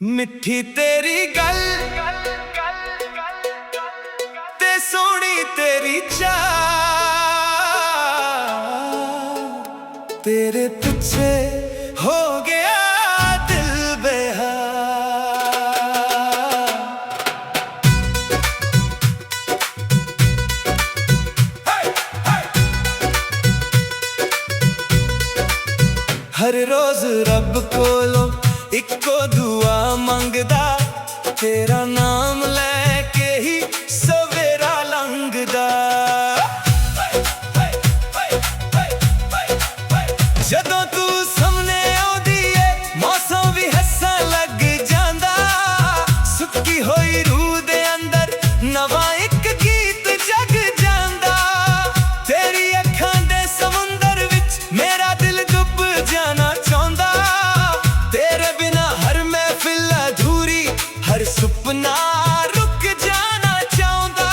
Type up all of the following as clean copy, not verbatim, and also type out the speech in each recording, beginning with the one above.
मिठी तेरी गल ते सोनी तेरी चाल, तेरे पीछे हो गया दिल बेहाल। हर रोज रब कोलों इको दुआ मंगदा, तेरा नाम लेके ही सवेरा लंघदा। जदों तू सामने आउंदी है मौसम भी हसन लग जांदा, सुक्की होई रूह दे अंदर नवा एक गीत जग जांदा। तेरी अखां दे समुंदर विच मेरा दिल डुब जाना चाहुंदा, तेरे बिना हर महफिल अधूरी, हर सुपना रुक जाना चाहुंदा।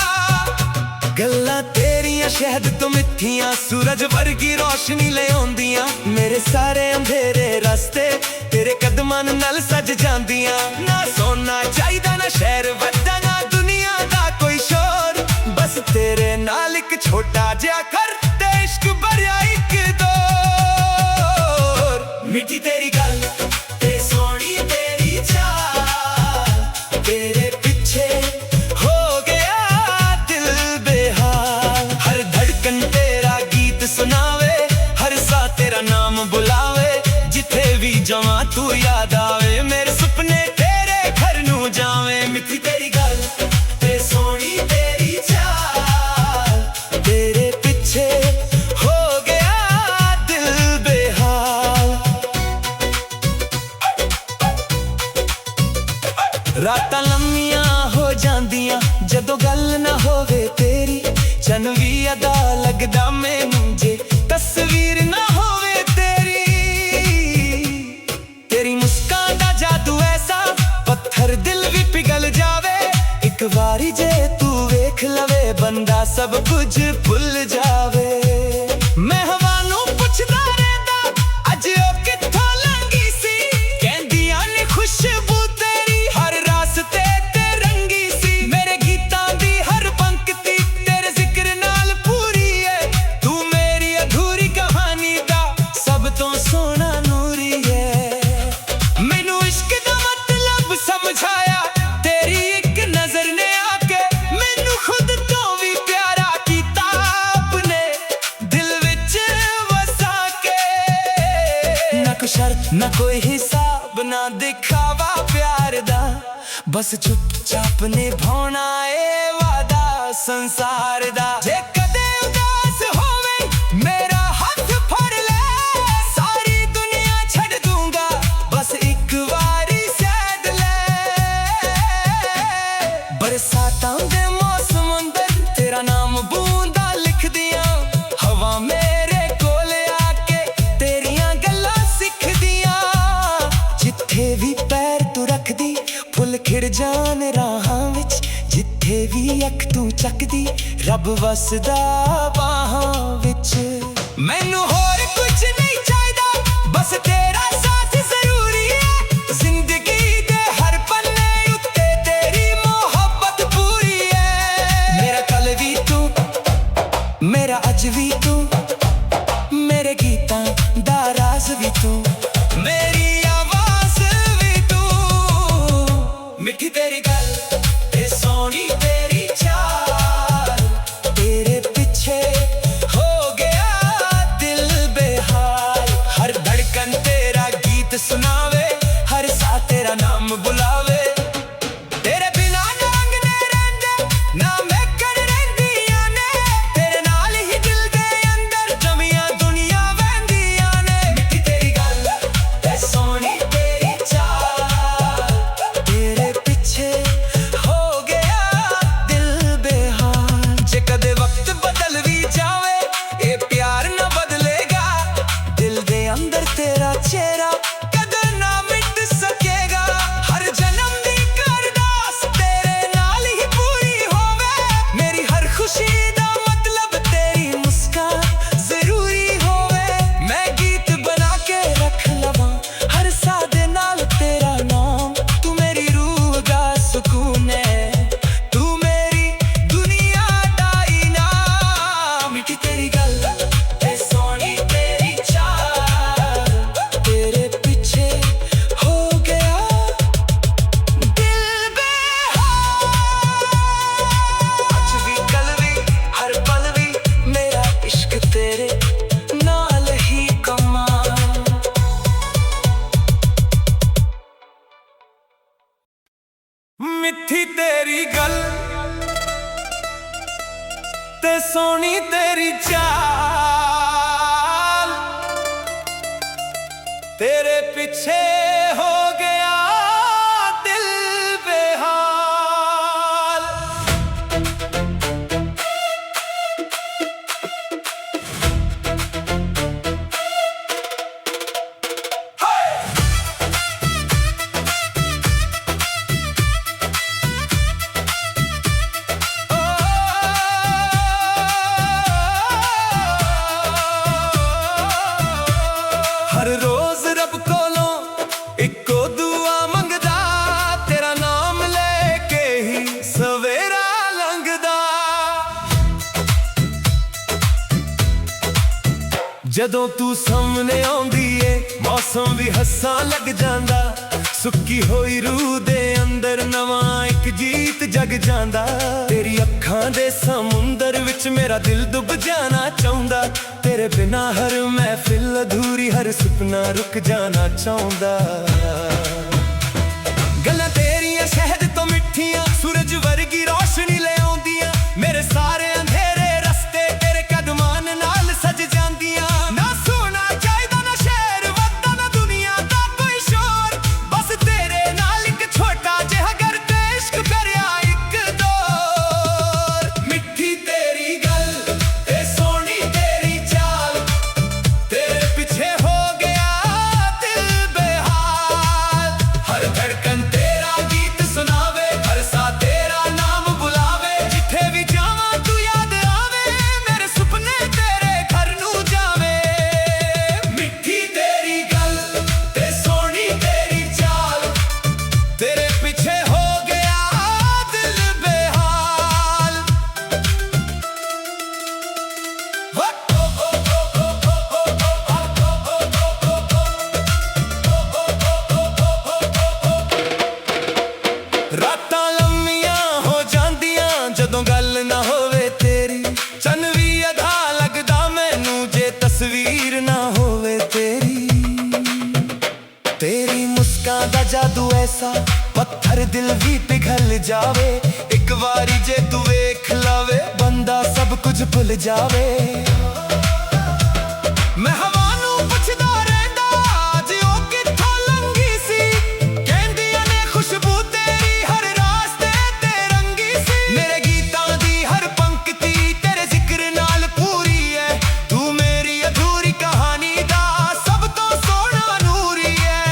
गल्लां तेरियां शहद तो मिठियां, सूरज वर्गी रोशनी ले आउंदियां। मेरे सारे अंधेरे रास्ते तेरे कदमां नाल सज जांदियां। ना सोना चाहिदा ना शहर वड्डा, ना दुनिया दा कोई शोर, बस तेरे नाल एक छोटा जिहा घर ते इश्क भरिया इक दौर। मिठी तेरी गल ते सोनी तेरी चाल, तेरे पीछे हो गया दिल बेहाल। हर धड़कन तेरा गीत सुनावे, हर सा तेरा नाम बुलावे। जिथे भी जावां तू याद आवे, मेरे सुपने तेरे घर नू जावे। मिठी तेरी गल ते सोनी तेरी चाल, तेरे पीछे हो गया दिल बेहाल। रातां लम्मियां हो जांदियां जदों गल ना होवे तेरी, चन भी अदा लगदा मैनू जे तस्वीर ना होवे तेरी। तेरी मुस्कान दा जादू ऐसा पत्थर दिल भी पिघल जावे। एक बारी जे तू वेख लवे बंदा सब कुछ भुल जावे। मैं हवा नू पुछदा रहंदा अज ओ कित्थों लंघी सी, कहंदियां ने खुशबू तेरी हर रास्ते ते रंगी सी। मेरे गीतां दी हर पंक्ति तेरे जिक्र नाल पूरी है, तू मेरी अधूरी कहानी दा सब तो सोना नूरी है। मैनू इश्क दा मतलब समझाया तेरी एक नजर ने आके, मैनू खुद तो भी प्यारा कीता अपने दिल विच वसा के। ना कोई शर्त ना कोई हिसाब ना दिखावा प्यार दा, बस चुपचाप निभाउणा ए वादा संसार दा। जे कदे उदास होवे मेरा हाथ फड़ ले, सारी दुनिया छड़ दूंगा बस एक बारी सैद ले। बरसातां दे मौसम अंदर तेरा नाम बूंदा लिख दियां, हवा मेरे कोल आके तेरियां गल्लां सिख दियां। जिथे भी पैर तू रखदी फुल खिड़ जान राहां विच, जिथे भी अख तू चकदी रब वसदा बाहां विच। मैनू होर कुछ नहीं चाहिदा बस तेरा साथ जरूरी है, जिंदगी दे हर पन्ने उत्ते तेरी मोहब्बत पूरी है। मेरा कल भी तू मेरा अज भी तू, मेरे गीतां दा राज भी तू, मेरी आवाज भी तू। मिठी तेरी गल ते सोनी तेरी चाल, तेरे पीछे हो गया दिल बेहाल। हर धड़कन तेरा गीत सुनावे, हर सा तेरा नाम बुलावे। तेरे बिना ना रंग ने रहिंदे ना महकन रहिंदियां ने, तेरे नाल ही दिल दे अंदर जमियां दुनिया वहंदियां ने। मिठी तेरी गल ते सोनी तेरी चाल, तेरे पीछे हो गया दिल बेहाल। जे कदे वक्त बदल भी जावे ए प्यार ना बदलेगा, दिल दे अंदर तेरा चेहरा कदे ना मिट सकेगा। हर जन्म मिठी तेरी गल ते सोनी तेरी चाल, तेरे पीछे हो गया दिल बेहाल। हर रोज रब कोलों इको दुआ मंगदा, तेरा नाम लेके ही सवेरा लंघदा। जदों तू सामने आउंदी ए मौसम भी हस्सा लग जांदा, सुक्की होई रूह दे अंदर नवां एक गीत जग जांदा। तेरी अखां दे समुंदर विच मेरा दिल डुब जाना चाहुंदा, तेरे बिना हर महफिल अधूरी, हर सुपना रुक जाना चाहुंदा। गल्लां तेरियां शहद तो मिठियां, सूरज वर्गी रोशनी ले आउंदियां, मेरे सारे अंधेरे रस्ते तेरे कदमां नाल सज जांदियां। ना सोना चाहिदा ना शहर वदा ना दुनिया दा कोई शोर, बस तेरे नाल एक छोटा जिहा घर ते इश्क करया एक दौर। मिठी तेरी गल ते सोनी तेरी चाल, तेरे पीछे हो गया दिल बेहाल। हर धड़कन तेरा गीत सुनावे, हर सा तेरा नाम बुलावे, जिथे भी जावां तू याद आवे, मेरे सुपने तेरे घर नू जावे। मिठी तेरी गल ते सोनी तेरी चाल, तेरे पीछे हो गया दिल बेहाल। रातां लम्मियां हो जांदियां जदों गल ना होवे तेरी, चन भी अधा लगदा मैनू जे तस्वीर ना होवे तेरी। तेरी मुस्कान दा जादू ऐसा पत्थर दिल भी पिघल जावे, एक बारी जे तू वेख लावे बंदा सब कुछ भुल जावे। मैं हवा नू पुछदा रहिंदा अज ओ कित्थों लंघी सी, कहंदियां ने खुशबू तेरी हर रास्ते ते रंगी सी। मेरे गीतां दी हर पंक्ति तेरे जिक्र नाल पूरी है, तू मेरी अधूरी कहानी दा सब तो सोहना नूरी है।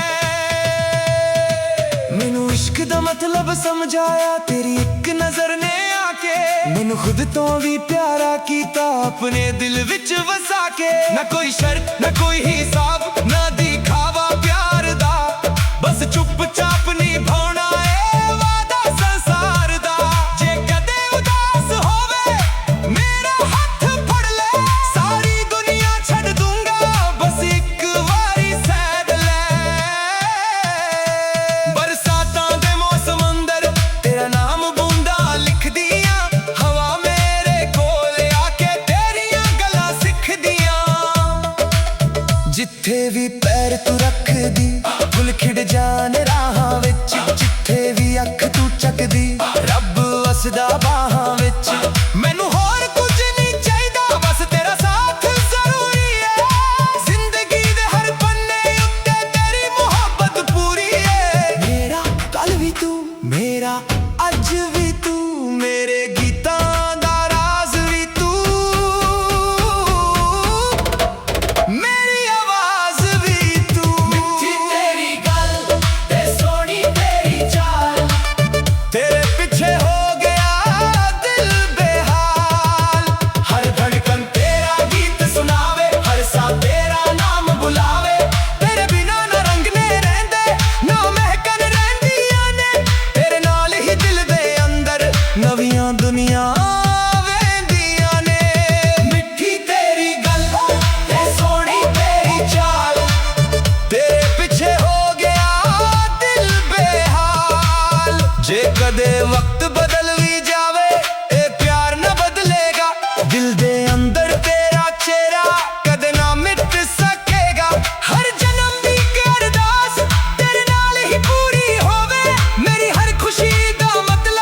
मैनू इश्क दा मतलब समझाया तेरी एक नजर ने आके, मैनू खुद तो भी प्यारा कीता अपने दिल विच वसा के। ना कोई शर्त ना कोई हिसाब ना दिखावा प्यार दा, बस चुपचाप निभाउणा ए वादा संसार दा। जे कदे उदास होवे मेरा हत्थ फड़ ले, सारी दुनिया छड़ दूंगा बस एक वारी सैद ले। बरसातां दे मौसम अंदर तेरा नाम बूंदा लिख दियां, हवा मेरे कोल आके तेरियां गल्लां सिख दियां। जिथे भी पैर तू रख दी फुल खिड़ जाने राहां विच, जिथे भी अख तू चकदी रब वसदा बाहां विच। मैनू होर कुछ नहीं चाहीदा बस तेरा साथ जरूरी है, जिंदगी दे हर पन्ने उत्ते तेरी मोहब्बत पूरी है। मेरा कल भी तू मेरा अज भी तू, मेरे गीतां दा राज भी तू, मेरी आवाज भी तू। मिठी तेरी गल ते सोनी तेरी चाल, तेरे पीछे हो गया दिल बेहाल। हर धड़कन तेरा गीत सुनावे, हर सा तेरा नाम बुलावे, तेरे बिना ना रंगने रहिंदे ना महकन रहिंदियां ने, तेरे नाल ही दिल दे अंदर नवियां दुनिया वेंदियां ने। मिठी तेरी गल ते सोनी तेरी चाल, तेरे पीछे हो गया दिल बेहाल। जे कदे वक्त बदल भी जावे ए प्यार न बदलेगा, दिल दे अंदर तेरा चेहरा कदे ना मिट सकेगा। हर जन्म दी अरदास तेरे नाल ही पूरी होवे, मेरी हर खुशी दा मतलब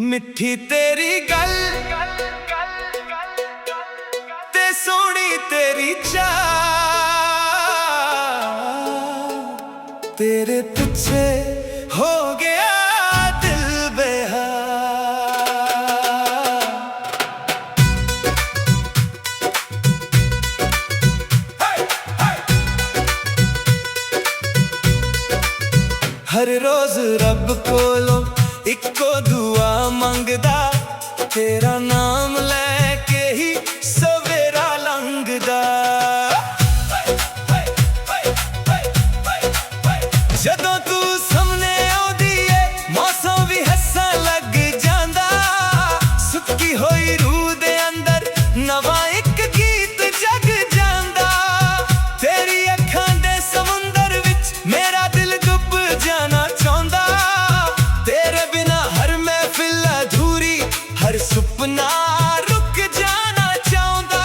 मिठी तेरी गल ते सोनी तेरी चाल, तेरे पीछे हो गया दिल बेहाल। हर रोज रब कोलों इक्को दुआ मंगदा, तेरा नाम लैके ही सवेरा लंघदा। जदों तू सामने आउंदी है मौसम भी हसन लग जांदा, सुक्की होई रूह दे अंदर नवा एक गीत जग जांदा। तेरी अखां दे समुंदर विच मेरा दिल डुब जाना चाहुंदा, तेरे बिना हर महफिल अधूरी, हर सुपना रुक जाना चाहुंदा।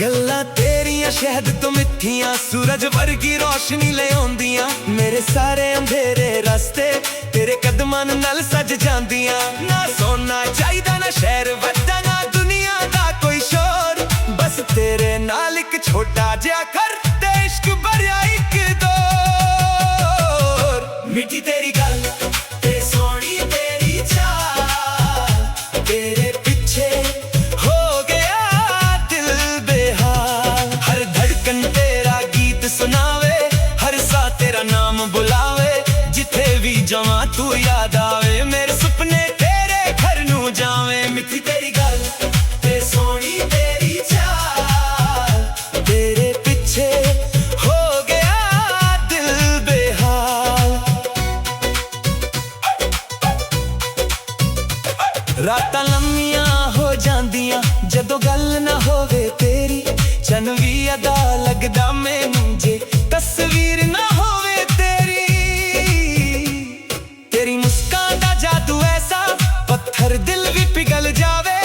गल्लां तेरियां शहद तो मिठियां, सूरज वर्गी रोशनी ले आउंदियां, मेरे सारे अंधेरे रास्ते तेरे कदमां नाल सज जांदियां। ना सोना चाहिदा ना शहर वड्डा, ना दुनिया दा कोई शोर, बस तेरे नाल एक छोटा जिहा घर ते इश्क भरिया एक दौर। मिठी तेरी गल ते सोनी तेरी चाल, तेरे पीछे हो गया दिल बेहाल। हर धड़कन तेरा गीत सुनावे, हर सा तेरा नाम बुलावे, जिथे भी जावां तू याद आवे, मेरे सुपने तेरे घर नू जावे। मिठी तेरी गल ते सोनी तेरी चाल, तेरे पीछे हो गया दिल बेहाल। रातां लम्मियां हो जांदियां जदों गल ना होवे तेरी, चन भी अदा लगदा मैनू जे तस्वीर ना होवे तेरी। तेरी मुस्कान दा जादू ऐसा पत्थर दिल भी पिघल जावे,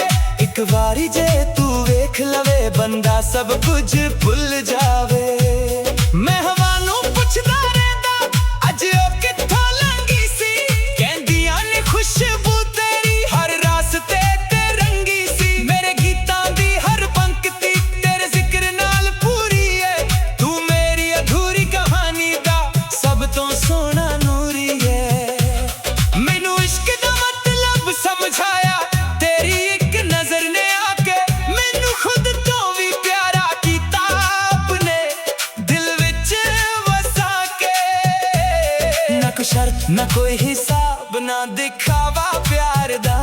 एक बारी जे तू वेख लवे बंदा सब कुछ भुल जावे। मैं हवा नू पुछदा रहिंदा अज ओ कित्थों लंघी सी, कहंदियां ने खुशबू तेरी हर रास्ते ते रंगी सी। मेरे गीतां दी हर पंक्ति तेरे जिक्र नाल पूरी है, तू मेरी अधूरी कहानी दा सब तो सोना नूरी है। मैनू इश्क दा मतलब समझाया तेरी एक नजर ने आके, मैनू खुद तो भी प्यारा कीता अपने दिल विच वसा के। ना कोई शर्त ना कोई हिसाब ना दिखावा प्यार दा,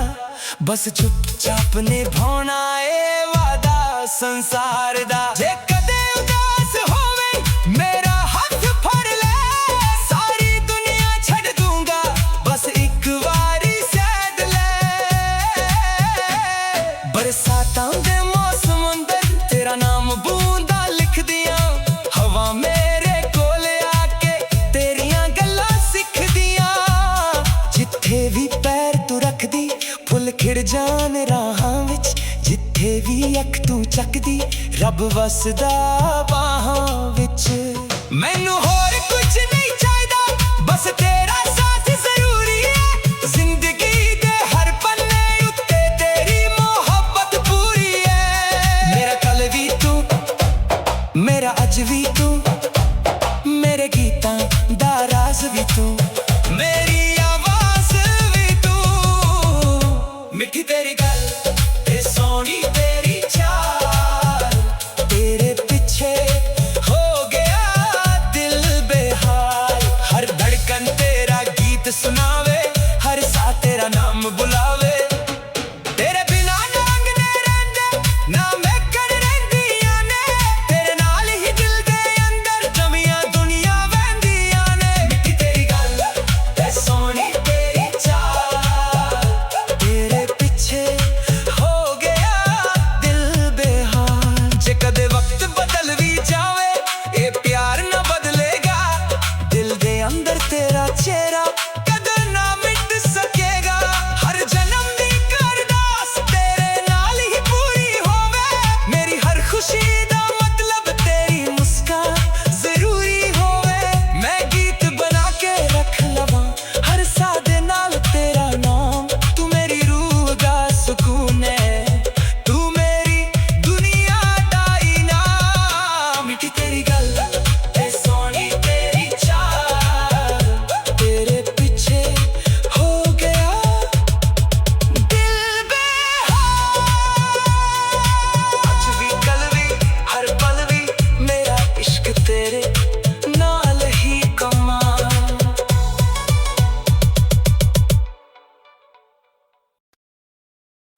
बस चुपचाप निभाउणा ए वादा संसार दा। जे कदे उदास होवे मेरा हाथ फड़ ले, सारी दुनिया छड़ दूंगा बस एक बारी सैद ले। बरसातां दे मौसम अंदर तेरा नाम बूंदा लिख दियां, हवा मेरे कोल आके तेरियां गल्लां सिख दियां। जिथे भी पैर तू रखदी फुल खिड़ जान राहां विच, जिथे भी अख तू चकदी रब वसदा बाहां विच। मैनू होर कुछ नहीं चाहिदा बस तेरा साथ जरूरी है, जिंदगी दे हर पन्ने उत्ते तेरी मोहब्बत पूरी है। मेरा कल भी तू मेरा अज भी तू, मेरे गीतां दा राज भी तू, मेरी आवाज भी तू। मिठी तेरी गल ते सोनी तेरी चाल, तेरे पीछे हो गया दिल बेहाल। हर धड़कन तेरा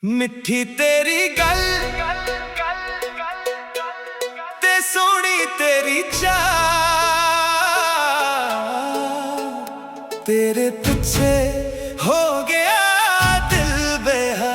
मिठी तेरी गल ते सोनी तेरी चाल, तेरे पीछे हो गया दिल बेहाल।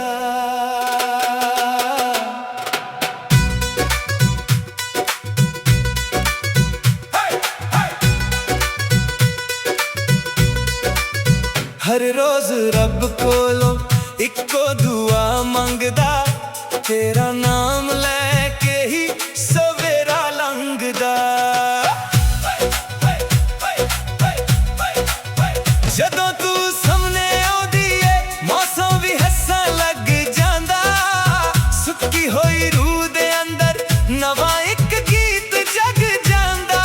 हर रोज रब कोलों इको दुआ मंगदा, तेरा नाम लेके ही सवेरा लंघदा। जदों तू सामने आउंदी है मौसम भी हसन लग जांदा, सुक्की होई रूह दे अंदर नवा एक गीत जग जांदा।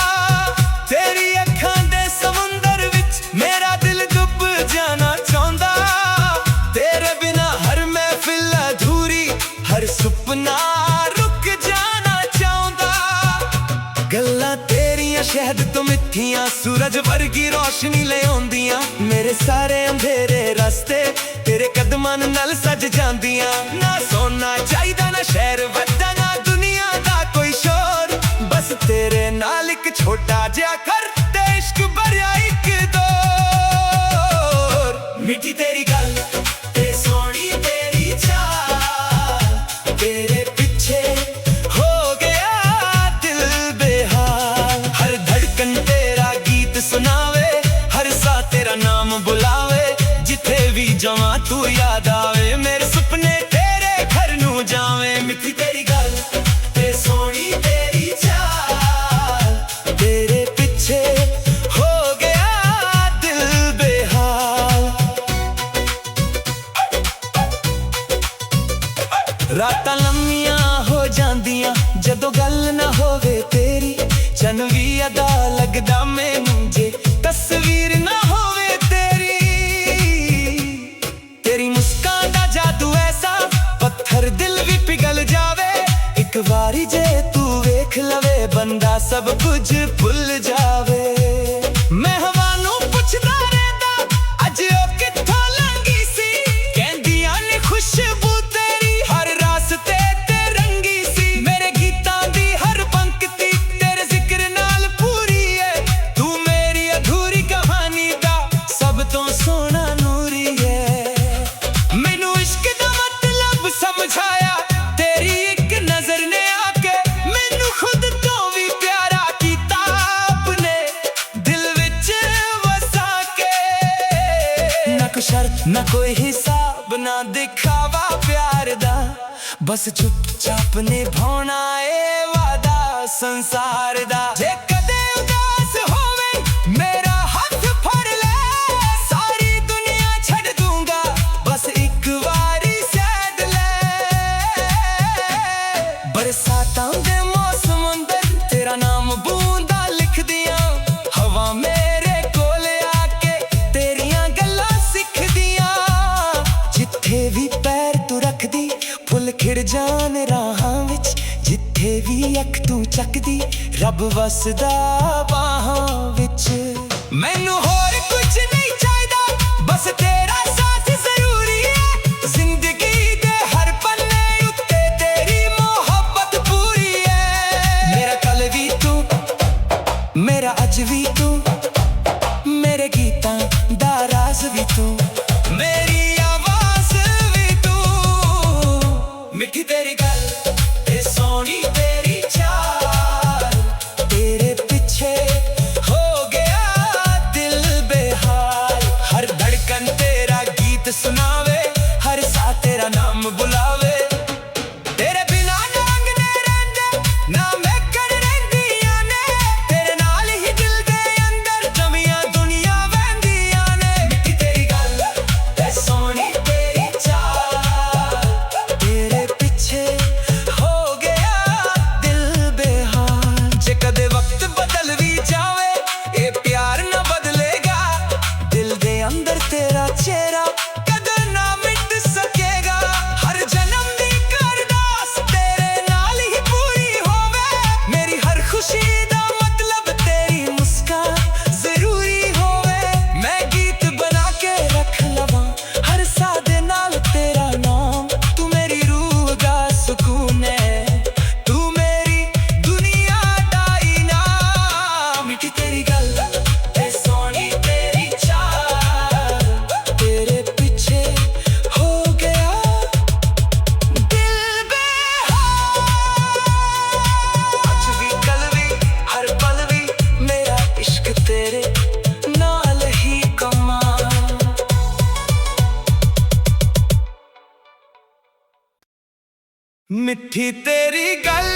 तेरी अखां दे समुंदर विच मेरा दिल डुब जाना चाहुंदा, तेरे बिना हर महफिल अधूरी, हर सुपना रुक जाना चाहुंदा। गल्लां तेरियां शहद तो मिठियां, सूरज वर्गी रोशनी ले आउंदियां, मेरे सारे अंधेरे रास्ते तेरे कदमां नाल सज जांदियां। ना सोना चाहिदा ना शहर वड्डा, ना दुनिया दा कोई शोर, बस तेरे नाल एक छोटा जिहा घर ते इश्क भरिया इक दौर। मिठी तेरी गल ते सोनी तेरी चाल, तेरे पीछे हो गया दिल बेहाल। हर धड़कन तेरा गीत सुनावे, हर सा तेरा नाम बुलावे, जिथे भी जावां तू याद आवे, मेरे सुपने तेरे घर नू जावे। मिठी तेरी गल ते सोनी तेरी चाल, तेरे पीछे हो गया दिल बेहाल। रातां लम्मियां हो जांदियां जदों गल ना होवे तेरी, चन भी अदा लगदा मैनू जे तस्वीर ना होवे तेरी। तेरी मुस्कान दा जादू ऐसा पत्थर दिल भी पिघल जावे, एक बारी जे तू वेख लवे बंदा सब कुछ भुल जावे। मैं हवा नू पुछदा रहंदा अज ओ कित्थों लंघी सी, कहंदियां ने खुशबू तेरी हर रास्ते ते रंगी सी। मेरे गीतां दी हर पंक्ति तेरे जिक्र नाल पूरी है, तू मेरी अधूरी कहानी दा सब तो सोना नूरी है। मैनू इश्क दा मतलब समझाया तेरी एक नजर ने आके, मैनू खुद तो भी प्यारा कीता अपने दिल विच वसा के। ना कोई शर्त ना कोई हिसाब ना दिखावा प्यार दा, बस चुपचाप निभाउणा ए वादा संसार दा। जे कदे उदास होवे मेरा हाथ फड़ ले, सारी दुनिया छड़ दूंगा बस एक बारी सैद ले। बरसातां दे मौसम अंदर तेरा नाम बूंदा लिख दियां, हवा मेरे कोल आके तेरियां गल्लां सिख दियां। जिथे भी पैर तू रखदी फुल खिड़ जान राहां विच, जिथे भी अख तू चकदी रब वसदा बाहां विच। मैनू होर कुछ नहीं चाहिदा बस तेरा साथ जरूरी है, जिंदगी दे हर पन्ने उत्ते तेरी मोहब्बत पूरी है। मेरा कल भी तू मेरा अज भी तू, मेरे गीतां दा राज भी तू, मेरी आवाज भी तू। मिठी तेरी गल ते सोनी तेरी चाल, तेरे पीछे हो गया दिल बेहाल। हर धड़कन तेरा गीत मिठी तेरी गल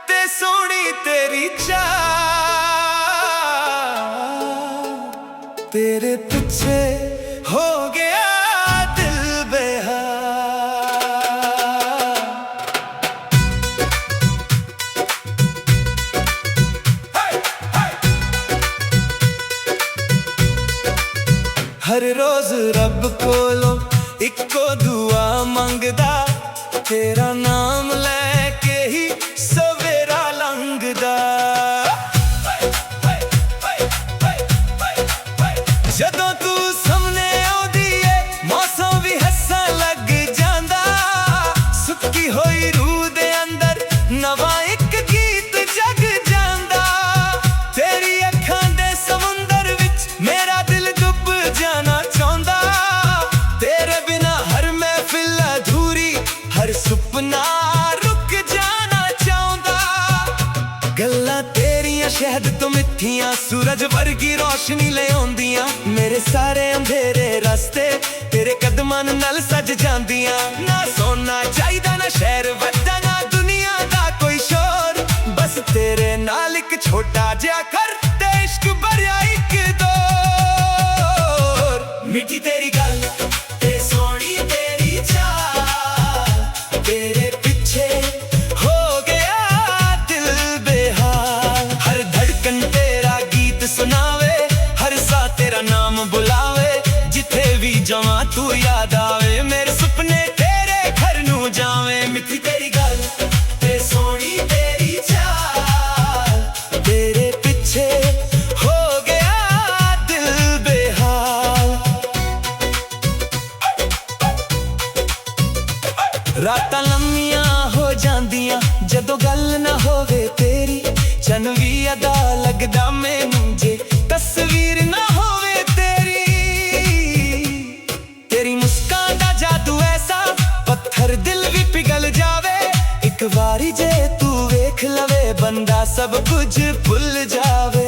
ते सोनी तेरी चाल, तेरे पीछे हो गया दिल बेहाल। हर रोज रब कोलों इको दुआ मंगदा, तेरा नाम लैके ही सवेरा लंघदा। जदों तू सामने आउंदी है मौसम भी हसन लग जांदा, सुक्की होई रूह दे अंदर नवा एक गीत जग जांदा। तेरी अखां दे समुंदर विच मेरा दिल डुब जाना चाहुंदा, तेरे बिना हर महफिल अधूरी, हर सुपना रुक जाना चाहुंदा। गल्लां तेरियां शहद तो मिठियां, सूरज वर्गी रोशनी ले आउंदियां, मेरे सारे अंधेरे रास्ते तेरे कदमां नाल सज जांदियां। ना सोना चाहिदा ना शहर वड्डा, ना दुनिया दा कोई शोर, बस तेरे नाल एक छोटा जिहा घर ते इश्क भरिया इक दौर। मिठी तेरी गल ते सोनी तेरी चाल, तेरे पीछे हो गया दिल बेहाल। हर धड़कन तेरा गीत सुनावे, हर सा तेरा नाम बुलावे, जिथे भी जावां तू याद आवे, मेरे सुपने तेरे घर नू जावे। मिठी तेरी गल ते सोनी तेरी चाल, तेरे पीछे हो गया दिल बेहाल। रातां लम्मियां हो जांदियां जदों गल ना होवे तेरी, चन भी अदा लगदा मैनू जे तस्वीर ना होवे तेरी। तेरी मुस्कान दा जादू ऐसा पत्थर दिल भी पिघल जावे, एक बारी जे तू वेख लवे बंदा सब कुछ भुल जावे।